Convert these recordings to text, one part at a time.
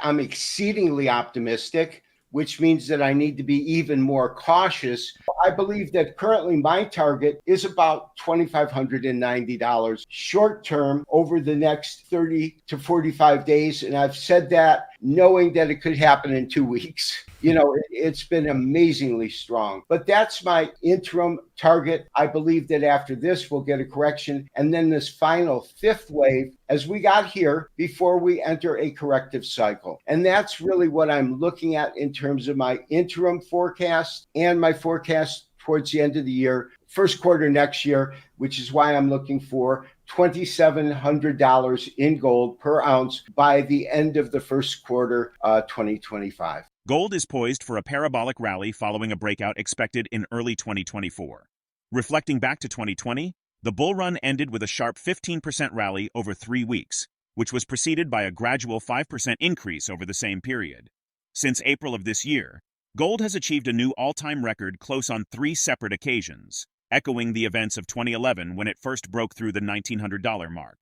I'm exceedingly optimistic, which means that I need to be even more cautious. I believe that currently my target is about $2,590 short term over the next 30 to 45 days. And I've said that knowing that it could happen in 2 weeks. It's been amazingly strong. But that's my interim target. I believe that after this, we'll get a correction. And then this final fifth wave, as we got here, before we enter a corrective cycle. And that's really what I'm looking at in terms of my interim forecast and my forecast towards the end of the year, first quarter next year, which is why I'm looking for $2,700 in gold per ounce by the end of the first quarter 2025. Gold is poised for a parabolic rally following a breakout expected in early 2024. Reflecting back to 2020, the bull run ended with a sharp 15% rally over 3 weeks, which was preceded by a gradual 5% increase over the same period. Since April of this year, gold has achieved a new all-time record close on 3 separate occasions, echoing the events of 2011 when it first broke through the $1,900 mark.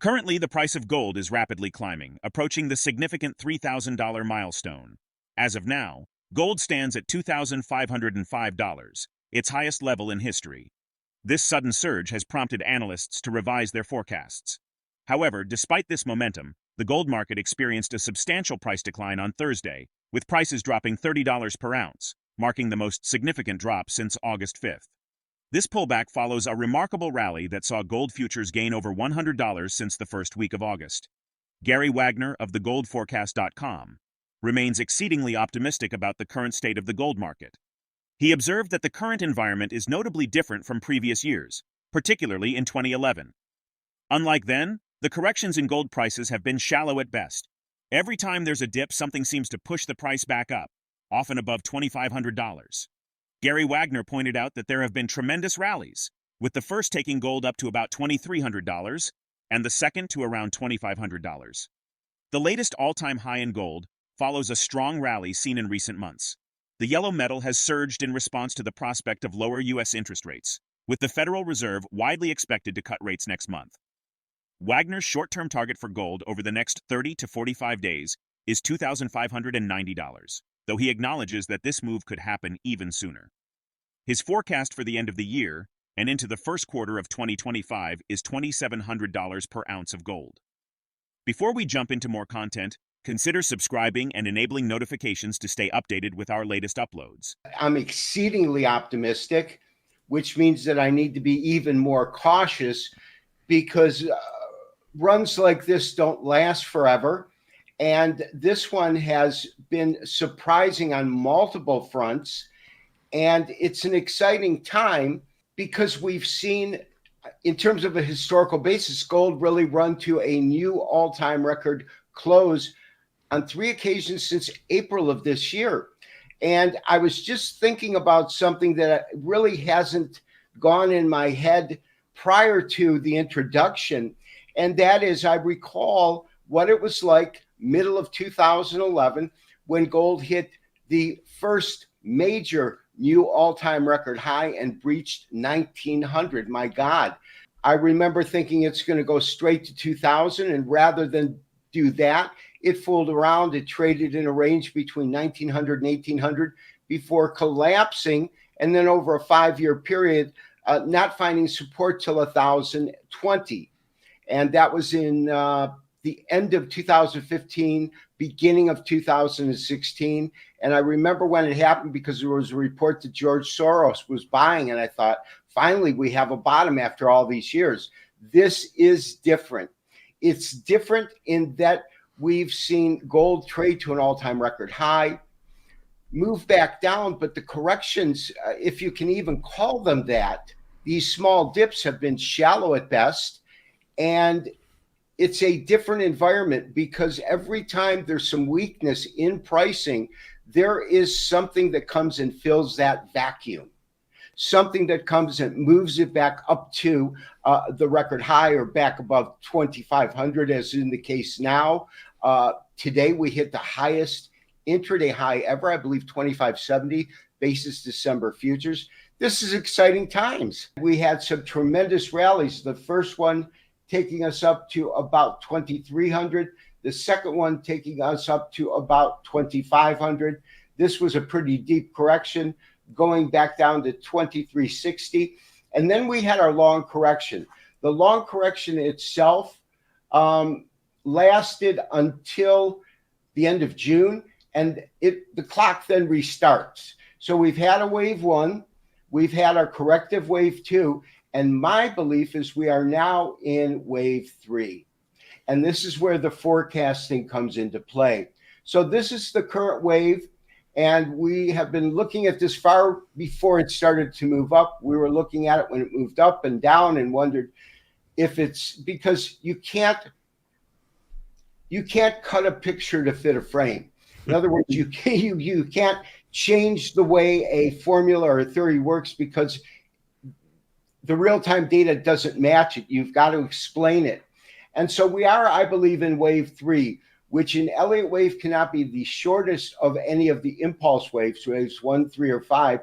Currently, the price of gold is rapidly climbing, approaching the significant $3,000 milestone. As of now, gold stands at $2,505, its highest level in history. This sudden surge has prompted analysts to revise their forecasts. However, despite this momentum, the gold market experienced a substantial price decline on Thursday, with prices dropping $30 per ounce, marking the most significant drop since August 5th. This pullback follows a remarkable rally that saw gold futures gain over $100 since the first week of August. Gary Wagner of thegoldforecast.com remains exceedingly optimistic about the current state of the gold market. He observed that the current environment is notably different from previous years, particularly in 2011. Unlike then, the corrections in gold prices have been shallow at best. Every time there's a dip, something seems to push the price back up, often above $2,500. Gary Wagner pointed out that there have been tremendous rallies, with the first taking gold up to about $2,300 and the second to around $2,500. The latest all-time high in gold follows a strong rally seen in recent months. The yellow metal has surged in response to the prospect of lower U.S. interest rates, with the Federal Reserve widely expected to cut rates next month. Wagner's short-term target for gold over the next 30 to 45 days is $2,590, though he acknowledges that this move could happen even sooner. His forecast for the end of the year and into the first quarter of 2025 is $2,700 per ounce of gold. Before we jump into more content, consider subscribing and enabling notifications to stay updated with our latest uploads. I'm exceedingly optimistic, which means that I need to be even more cautious because runs like this don't last forever. And this one has been surprising on multiple fronts. And it's an exciting time because we've seen, in terms of a historical basis, gold really run to a new all-time record close on 3 occasions since April of this year. And I was just thinking about something that really hasn't gone in my head prior to the introduction. And that is, I recall what it was like middle of 2011 when gold hit the first major new all-time record high and breached 1900. My God. I remember thinking it's going to go straight to 2000, and rather than do that, it fooled around. It traded in a range between 1900 and 1800 before collapsing, and then over a 5-year period, not finding support till 1020. And that was in the end of 2015, beginning of 2016. And I remember when it happened because there was a report that George Soros was buying, and I thought, finally, we have a bottom after all these years. This is different. It's different in that we've seen gold trade to an all-time record high, move back down, but the corrections, if you can even call them that, these small dips have been shallow at best. And it's a different environment because every time there's some weakness in pricing, there is something that comes and fills that vacuum. Something that comes and moves it back up to the record high or back above 2,500, as in the case now. Today, we hit the highest intraday high ever, I believe 2,570 basis December futures. This is exciting times. We had some tremendous rallies. The first one taking us up to about 2,300. The second one taking us up to about 2,500. This was a pretty deep correction, going back down to 2,360. And then we had our long correction. The long correction itself lasted until the end of June, and the clock then restarts. So we've had a wave one, we've had our corrective wave two, and my belief is we are now in wave three. And this is where the forecasting comes into play. So this is the current wave, and we have been looking at this far before it started to move up. We were looking at it when it moved up and down and wondered if it's because you can't cut a picture to fit a frame. In other words, you can't change the way a formula or a theory works because the real-time data doesn't match it. You've got to explain it. And so we are, I believe, in wave three, which in Elliott wave cannot be the shortest of any of the impulse waves, waves 1, 3, or 5,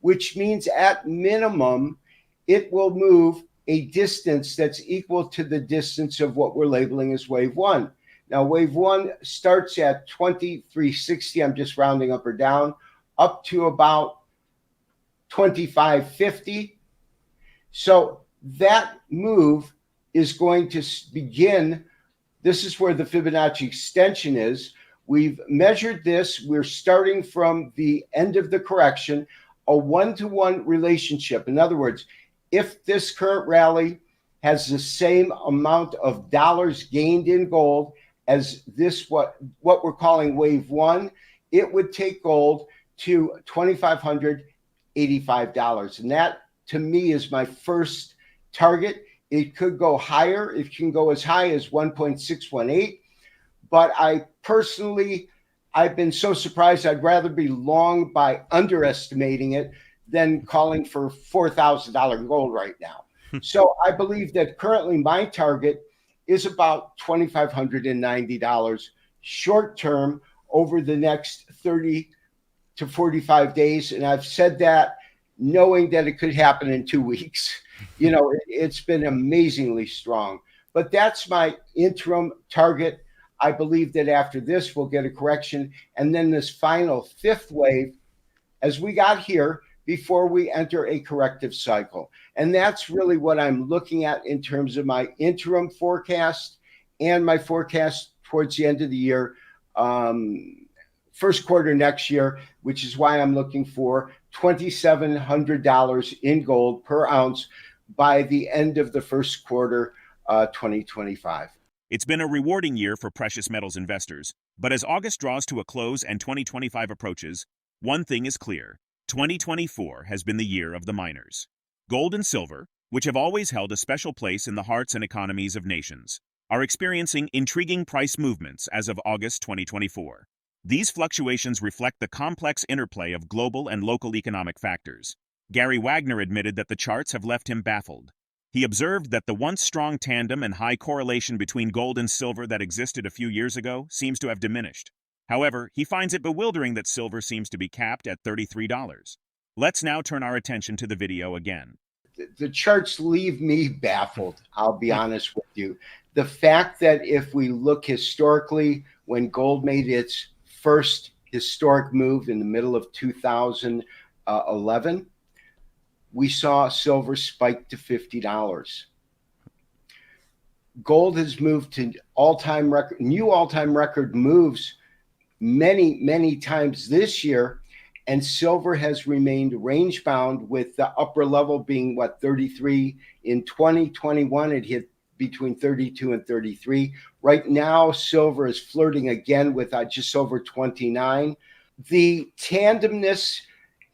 which means at minimum, it will move a distance that's equal to the distance of what we're labeling as wave one. Now, wave one starts at 2,360. I'm just rounding up or down, up to about 2,550. So that move is going to begin. This is where the Fibonacci extension is. We've measured this. We're starting from the end of the correction, a one-to-one relationship. In other words, if this current rally has the same amount of dollars gained in gold as this, what we're calling wave one, it would take gold to $2,585. And that, to me, is my first target. It could go higher. It can go as high as 1.618. But I've been so surprised. I'd rather be long by underestimating it than calling for $4,000 gold right now. So I believe that currently my target is about $2,590 short term over the next 30 to 45 days. And I've said that knowing that it could happen in 2 weeks. You know, it's been amazingly strong. But that's my interim target. I believe that after this, we'll get a correction. And then this final fifth wave, as we got here, before we enter a corrective cycle. And that's really what I'm looking at in terms of my interim forecast and my forecast towards the end of the year, first quarter next year, which is why I'm looking for $2,700 in gold per ounce by the end of the first quarter 2025. It's been a rewarding year for precious metals investors, but as August draws to a close and 2025 approaches, one thing is clear. 2024 has been the year of the miners. Gold and silver, which have always held a special place in the hearts and economies of nations, are experiencing intriguing price movements as of August 2024. These fluctuations reflect the complex interplay of global and local economic factors. Gary Wagner admitted that the charts have left him baffled. He observed that the once strong tandem and high correlation between gold and silver that existed a few years ago seems to have diminished. However, he finds it bewildering that silver seems to be capped at $33. Let's now turn our attention to the video again. The charts leave me baffled, I'll be honest with you. The fact that if we look historically, when gold made its first historic move in the middle of 2011, we saw silver spike to $50. Gold has moved to new all-time record moves many times this year, and silver has remained range bound, with the upper level being 33. In 2021 it hit between 32 and 33. Right now silver is flirting again with just over 29. The tandemness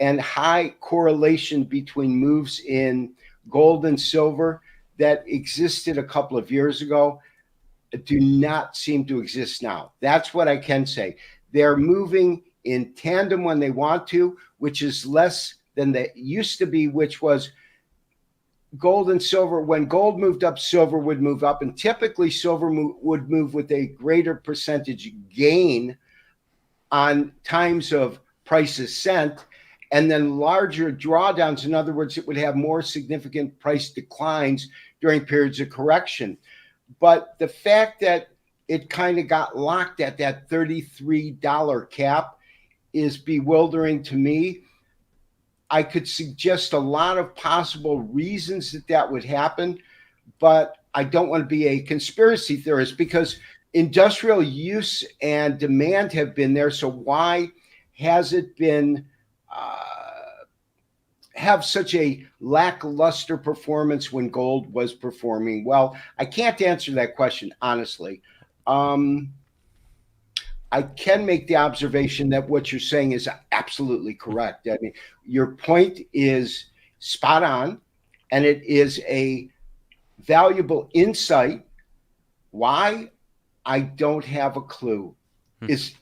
and high correlation between moves in gold and silver that existed a couple of years ago do not seem to exist now. That's what I can say. They're moving in tandem when they want to, which is less than they used to be, which was gold and silver. When gold moved up, silver would move up, and typically silver would move with a greater percentage gain on times of price ascent, and then larger drawdowns. In other words, it would have more significant price declines during periods of correction. But the fact that it kind of got locked at that $33 cap is bewildering to me. I could suggest a lot of possible reasons that that would happen, but I don't want to be a conspiracy theorist because industrial use and demand have been there. So why has it been have such a lackluster performance when gold was performing well? I can't answer that question honestly. I can make the observation that what you're saying is absolutely correct. I mean, your point is spot on, and it is a valuable insight. Why? I don't have a clue. Is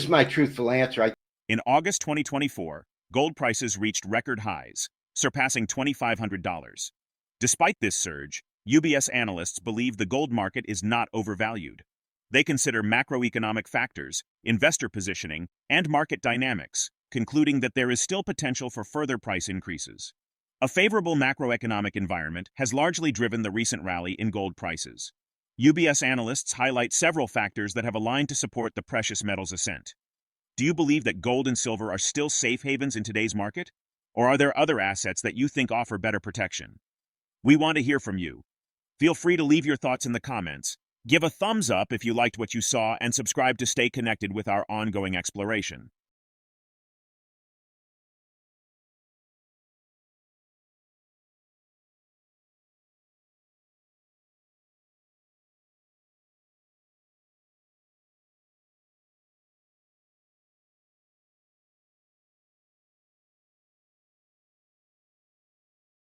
my truthful answer. In August 2024, gold prices reached record highs, surpassing $2,500. Despite this surge, UBS analysts believe the gold market is not overvalued. They consider macroeconomic factors, investor positioning, and market dynamics, concluding that there is still potential for further price increases. A favorable macroeconomic environment has largely driven the recent rally in gold prices. UBS analysts highlight several factors that have aligned to support the precious metals ascent. Do you believe that gold and silver are still safe havens in today's market? Or are there other assets that you think offer better protection? We want to hear from you. Feel free to leave your thoughts in the comments. Give a thumbs up if you liked what you saw and subscribe to stay connected with our ongoing exploration.